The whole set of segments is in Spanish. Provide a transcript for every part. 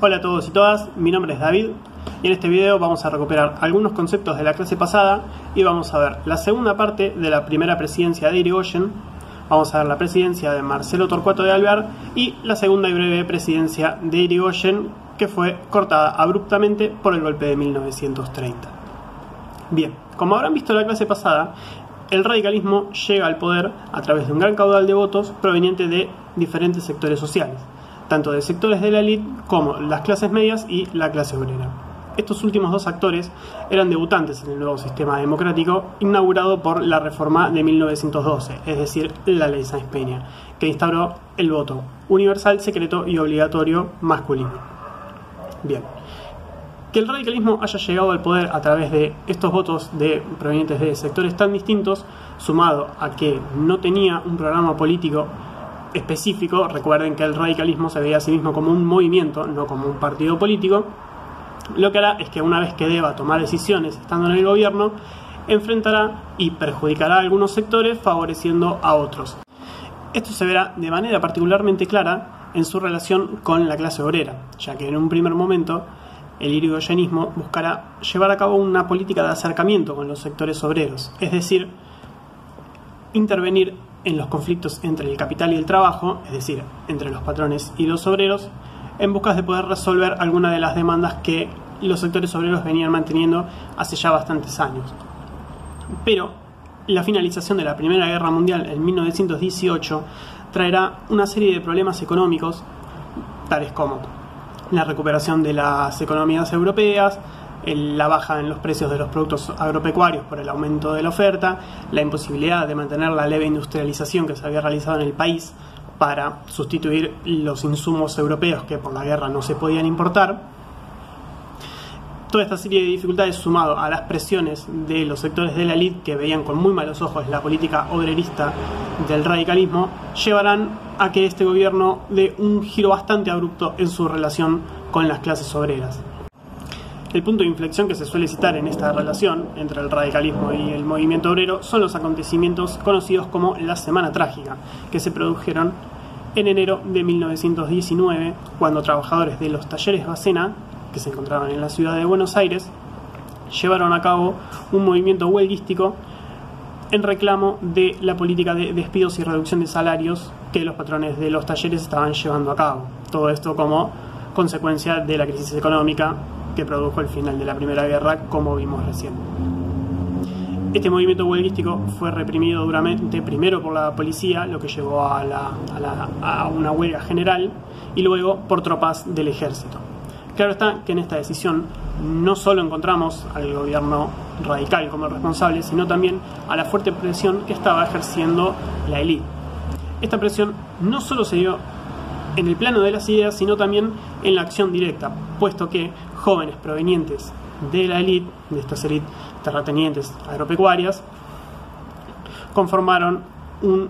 Hola a todos y todas, mi nombre es David y en este video vamos a recuperar algunos conceptos de la clase pasada y vamos a ver la segunda parte de la primera presidencia de Irigoyen, vamos a ver la presidencia de Marcelo Torcuato de Alvear y la segunda y breve presidencia de Irigoyen, que fue cortada abruptamente por el golpe de 1930. Bien, como habrán visto en la clase pasada, el radicalismo llega al poder a través de un gran caudal de votos proveniente de diferentes sectores sociales, tanto de sectores de la élite como las clases medias y la clase obrera. Estos últimos dos actores eran debutantes en el nuevo sistema democrático inaugurado por la reforma de 1912, es decir, la ley Sáenz Peña, que instauró el voto universal, secreto y obligatorio masculino. Bien, que el radicalismo haya llegado al poder a través de estos votos provenientes de sectores tan distintos, sumado a que no tenía un programa político específico. Recuerden que el radicalismo se veía a sí mismo como un movimiento, no como un partido político. Lo que hará es que una vez que deba tomar decisiones estando en el gobierno, enfrentará y perjudicará a algunos sectores favoreciendo a otros. Esto se verá de manera particularmente clara en su relación con la clase obrera, ya que en un primer momento el irigoyenismo buscará llevar a cabo una política de acercamiento con los sectores obreros, es decir, intervenir en los conflictos entre el capital y el trabajo, es decir, entre los patrones y los obreros, en busca de poder resolver algunas de las demandas que los sectores obreros venían manteniendo hace ya bastantes años. Pero la finalización de la Primera Guerra Mundial en 1918 traerá una serie de problemas económicos, tales como la recuperación de las economías europeas, la baja en los precios de los productos agropecuarios por el aumento de la oferta, la imposibilidad de mantener la leve industrialización que se había realizado en el país para sustituir los insumos europeos que por la guerra no se podían importar. Toda esta serie de dificultades, sumado a las presiones de los sectores de la élite que veían con muy malos ojos la política obrerista del radicalismo, llevarán a que este gobierno dé un giro bastante abrupto en su relación con las clases obreras. El punto de inflexión que se suele citar en esta relación entre el radicalismo y el movimiento obrero son los acontecimientos conocidos como la Semana Trágica, que se produjeron en enero de 1919, cuando trabajadores de los talleres Bacena, que se encontraban en la ciudad de Buenos Aires, llevaron a cabo un movimiento huelguístico en reclamo de la política de despidos y reducción de salarios que los patrones de los talleres estaban llevando a cabo. Todo esto como consecuencia de la crisis económica que produjo el final de la Primera Guerra, como vimos recién. Este movimiento huelguístico fue reprimido duramente, primero por la policía, lo que llevó a una huelga general, y luego por tropas del ejército. Claro está que en esta decisión no solo encontramos al gobierno radical como responsable, sino también a la fuerte presión que estaba ejerciendo la élite. Esta presión no solo se dio en el plano de las ideas, sino también en la acción directa, puesto que jóvenes provenientes de la élite, de estas élites terratenientes agropecuarias, conformaron un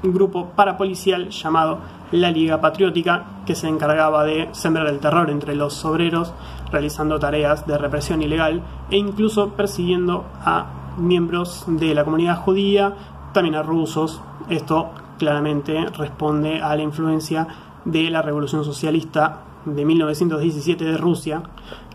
grupo parapolicial llamado la Liga Patriótica, que se encargaba de sembrar el terror entre los obreros, realizando tareas de represión ilegal e incluso persiguiendo a miembros de la comunidad judía, también a rusos. Esto claramente responde a la influencia de la Revolución Socialista de 1917 de Rusia,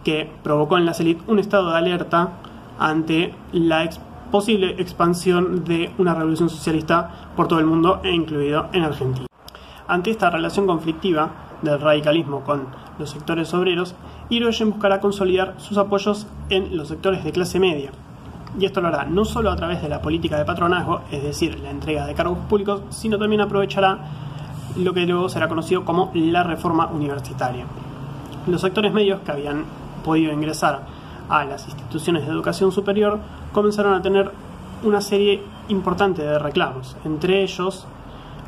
que provocó en las élites un estado de alerta ante la posible expansión de una revolución socialista por todo el mundo, e incluido en Argentina. Ante esta relación conflictiva del radicalismo con los sectores obreros, Irigoyen buscará consolidar sus apoyos en los sectores de clase media. Y esto lo hará no solo a través de la política de patronazgo, es decir, la entrega de cargos públicos, sino también aprovechará lo que luego será conocido como la reforma universitaria. Los sectores medios que habían podido ingresar a las instituciones de educación superior comenzaron a tener una serie importante de reclamos, entre ellos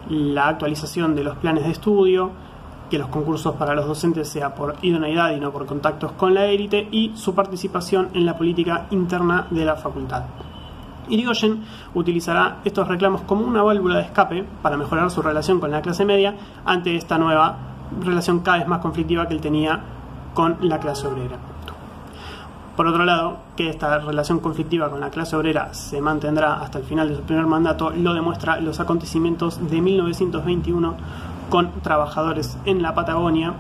la actualización de los planes de estudio, que los concursos para los docentes sea por idoneidad y no por contactos con la élite, y su participación en la política interna de la facultad. Irigoyen utilizará estos reclamos como una válvula de escape para mejorar su relación con la clase media ante esta nueva relación cada vez más conflictiva que él tenía con la clase obrera. Por otro lado, que esta relación conflictiva con la clase obrera se mantendrá hasta el final de su primer mandato lo demuestra los acontecimientos de 1921 con trabajadores en la Patagonia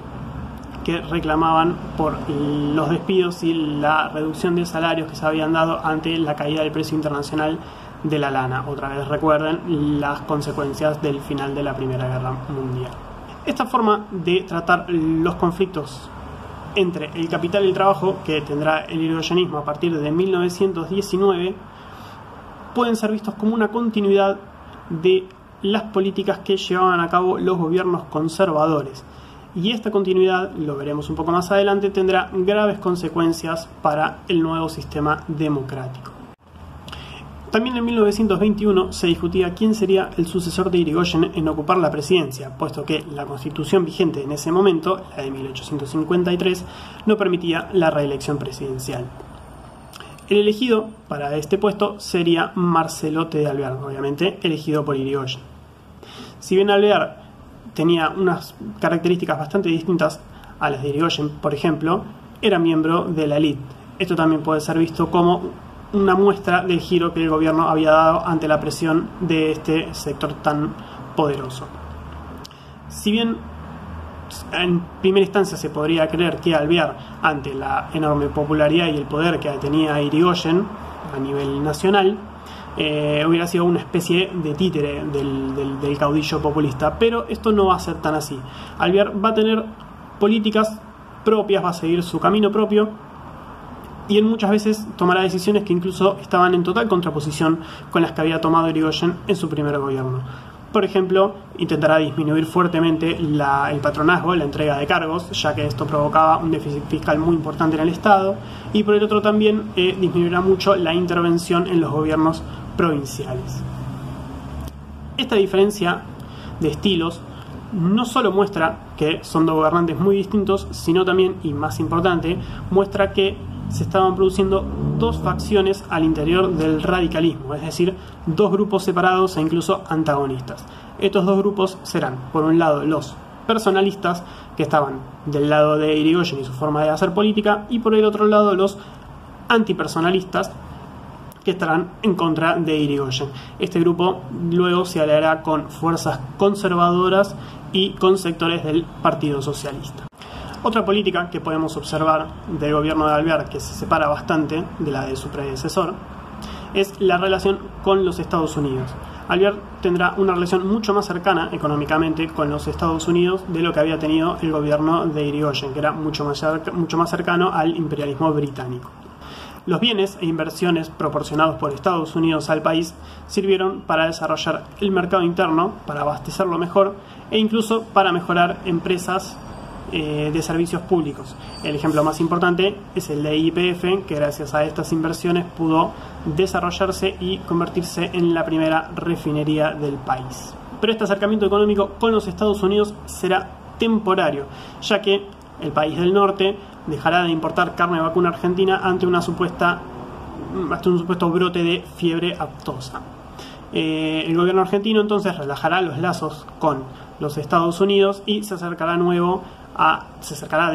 que reclamaban por los despidos y la reducción de salarios que se habían dado ante la caída del precio internacional de la lana. Otra vez recuerden las consecuencias del final de la Primera Guerra Mundial. Esta forma de tratar los conflictos entre el capital y el trabajo que tendrá el irigoyenismo a partir de 1919 pueden ser vistos como una continuidad de las políticas que llevaban a cabo los gobiernos conservadores. Y esta continuidad, lo veremos un poco más adelante, tendrá graves consecuencias para el nuevo sistema democrático. También en 1921 se discutía quién sería el sucesor de Irigoyen en ocupar la presidencia, puesto que la constitución vigente en ese momento, la de 1853, no permitía la reelección presidencial. El elegido para este puesto sería Marcelo T. de Alvear, obviamente elegido por Irigoyen. Si bien Alvear tenía unas características bastante distintas a las de Irigoyen, por ejemplo, era miembro de la élite. Esto también puede ser visto como una muestra del giro que el gobierno había dado ante la presión de este sector tan poderoso. Si bien en primera instancia se podría creer que Alvear, ante la enorme popularidad y el poder que tenía Irigoyen a nivel nacional, hubiera sido una especie de títere del caudillo populista, pero esto no va a ser tan así. Alvear va a tener políticas propias, va a seguir su camino propio y en muchas veces tomará decisiones que incluso estaban en total contraposición con las que había tomado Irigoyen en su primer gobierno. Por ejemplo, intentará disminuir fuertemente el patronazgo, la entrega de cargos, ya que esto provocaba un déficit fiscal muy importante en el Estado, y por el otro también disminuirá mucho la intervención en los gobiernos provinciales. Esta diferencia de estilos no solo muestra que son dos gobernantes muy distintos, sino también, y más importante, muestra que se estaban produciendo dos facciones al interior del radicalismo, es decir, dos grupos separados e incluso antagonistas. Estos dos grupos serán, por un lado, los personalistas, que estaban del lado de Irigoyen y su forma de hacer política, y por el otro lado los antipersonalistas, que estarán en contra de Irigoyen. Este grupo luego se aliará con fuerzas conservadoras y con sectores del Partido Socialista. Otra política que podemos observar del gobierno de Alvear, que se separa bastante de la de su predecesor, es la relación con los Estados Unidos. Alvear tendrá una relación mucho más cercana económicamente con los Estados Unidos de lo que había tenido el gobierno de Irigoyen, que era mucho más cercano al imperialismo británico. Los bienes e inversiones proporcionados por Estados Unidos al país sirvieron para desarrollar el mercado interno, para abastecerlo mejor e incluso para mejorar empresas de servicios públicos. El ejemplo más importante es el de YPF, que gracias a estas inversiones pudo desarrollarse y convertirse en la primera refinería del país. Pero este acercamiento económico con los Estados Unidos será temporario, ya que el país del norte dejará de importar carne vacuna argentina ante un supuesto brote de fiebre aftosa. El gobierno argentino entonces relajará los lazos con los Estados Unidos y se acercará de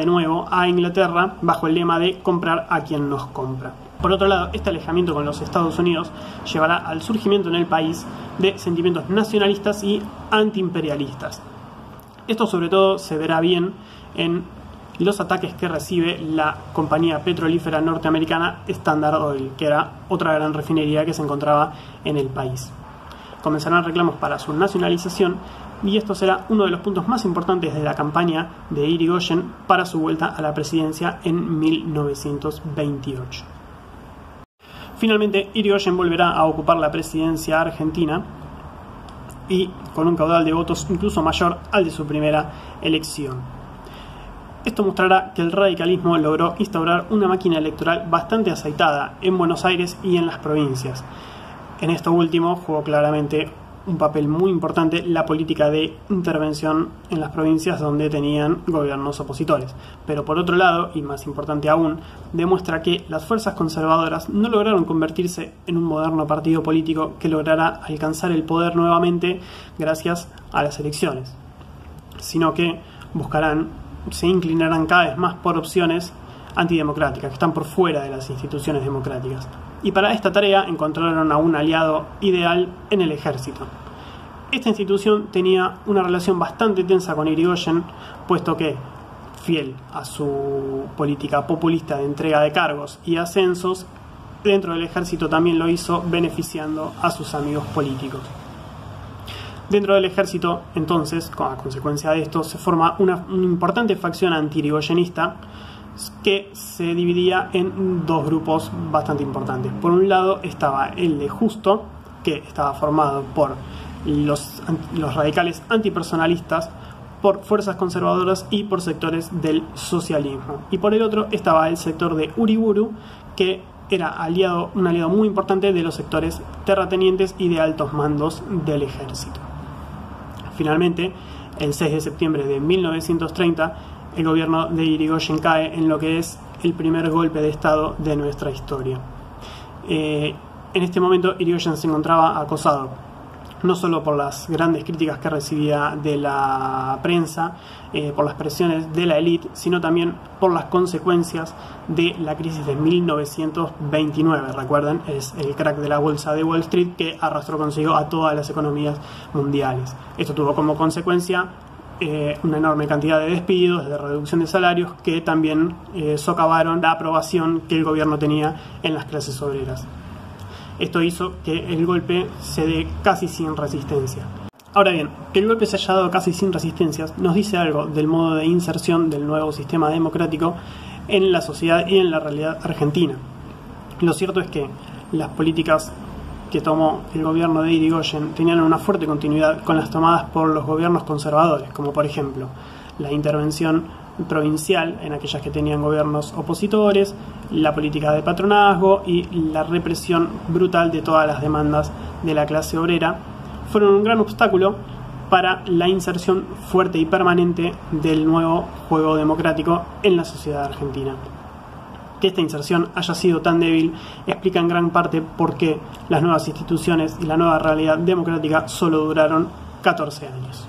nuevo a Inglaterra bajo el lema de comprar a quien nos compra. Por otro lado, este alejamiento con los Estados Unidos llevará al surgimiento en el país de sentimientos nacionalistas y antiimperialistas. Esto sobre todo se verá bien en los ataques que recibe la compañía petrolífera norteamericana Standard Oil, que era otra gran refinería que se encontraba en el país. Comenzarán reclamos para su nacionalización y esto será uno de los puntos más importantes de la campaña de Irigoyen para su vuelta a la presidencia en 1928. Finalmente, Irigoyen volverá a ocupar la presidencia argentina y con un caudal de votos incluso mayor al de su primera elección. Esto mostrará que el radicalismo logró instaurar una máquina electoral bastante aceitada en Buenos Aires y en las provincias. En esto último jugó claramente un papel muy importante la política de intervención en las provincias donde tenían gobiernos opositores. Pero por otro lado, y más importante aún, demuestra que las fuerzas conservadoras no lograron convertirse en un moderno partido político que lograra alcanzar el poder nuevamente gracias a las elecciones, sino que se inclinarán cada vez más por opciones antidemocráticas, que están por fuera de las instituciones democráticas. Y para esta tarea encontraron a un aliado ideal en el ejército. Esta institución tenía una relación bastante tensa con Irigoyen, puesto que fiel a su política populista de entrega de cargos y ascensos, dentro del ejército también lo hizo beneficiando a sus amigos políticos. Dentro del ejército, entonces, a consecuencia de esto, se forma una importante facción anti-irigoyenista que se dividía en dos grupos bastante importantes. Por un lado estaba el de Justo, que estaba formado por los radicales antipersonalistas, por fuerzas conservadoras y por sectores del socialismo. Y por el otro estaba el sector de Uriburu, que era un aliado muy importante de los sectores terratenientes y de altos mandos del ejército. Finalmente, el 6 de septiembre de 1930, el gobierno de Irigoyen cae en lo que es el primer golpe de Estado de nuestra historia. En este momento, Irigoyen se encontraba acosado no solo por las grandes críticas que recibía de la prensa, por las presiones de la élite, sino también por las consecuencias de la crisis de 1929. Recuerden, es el crack de la bolsa de Wall Street que arrastró consigo a todas las economías mundiales. Esto tuvo como consecuencia una enorme cantidad de despidos, de reducción de salarios, que también socavaron la aprobación que el gobierno tenía en las clases obreras. Esto hizo que el golpe se dé casi sin resistencia. Ahora bien, que el golpe se haya dado casi sin resistencias nos dice algo del modo de inserción del nuevo sistema democrático en la sociedad y en la realidad argentina. Lo cierto es que las políticas que tomó el gobierno de Irigoyen tenían una fuerte continuidad con las tomadas por los gobiernos conservadores, como por ejemplo la intervención provincial en aquellas que tenían gobiernos opositores, la política de patronazgo y la represión brutal de todas las demandas de la clase obrera, fueron un gran obstáculo para la inserción fuerte y permanente del nuevo juego democrático en la sociedad argentina. Que esta inserción haya sido tan débil explica en gran parte por qué las nuevas instituciones y la nueva realidad democrática solo duraron 14 años.